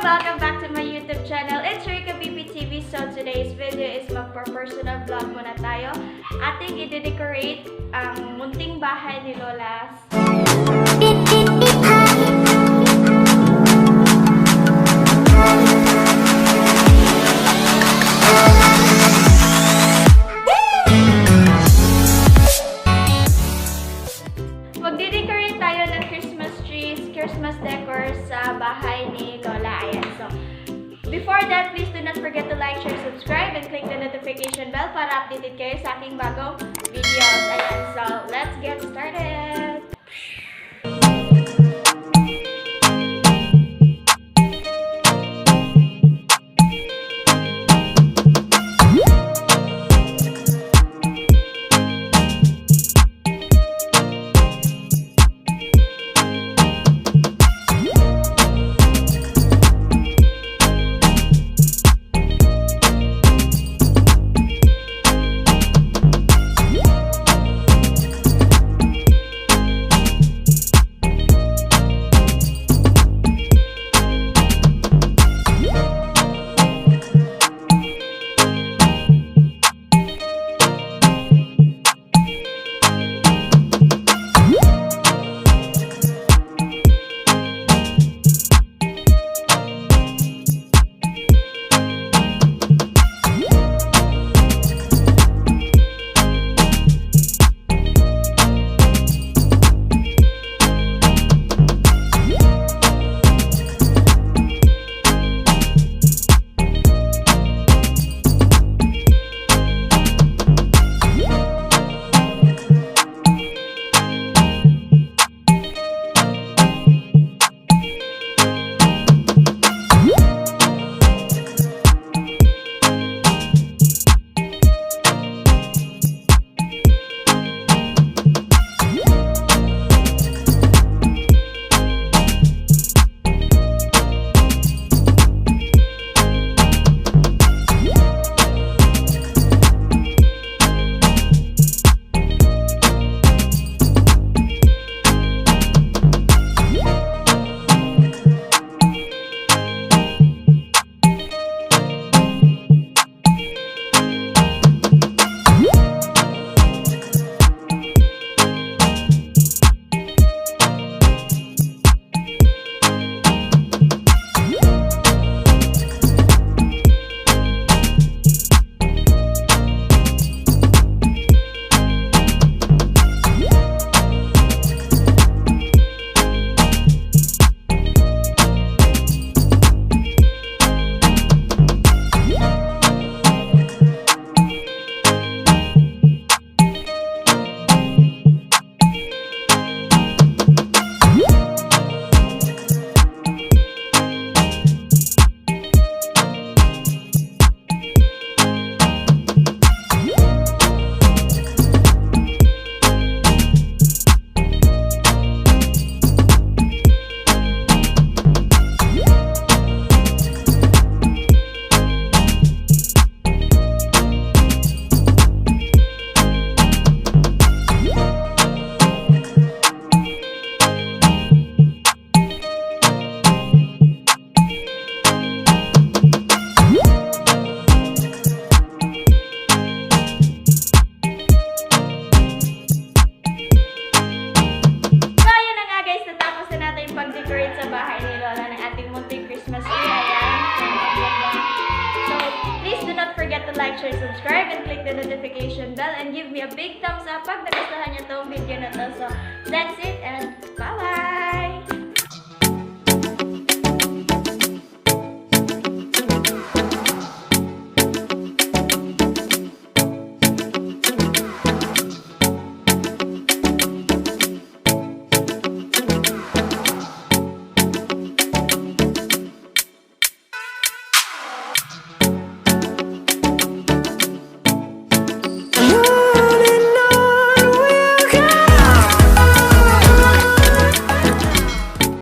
Welcome back to my YouTube channel. It's Rika TV. So today's video is magpa-personal vlog muna tayo. Ating i-decorate ang munting bahay ni LOLA'S. Magde-decorate tayo ng Christmas trees, Christmas decor sa bahay ni Lola. Ayan. So, before that, please do not forget to like, share, subscribe, and click the notification bell para updated kayo sa aking bagong videos. Ayan. So, let's get started! Pag-decorate sa bahay ni Lola ng ating munting Christmas tree. Ayan. So, please do not forget to like, share, subscribe, and click the notification bell, and give me a big thumbs up pag nagustuhan niyo tong video na to. So, that's it.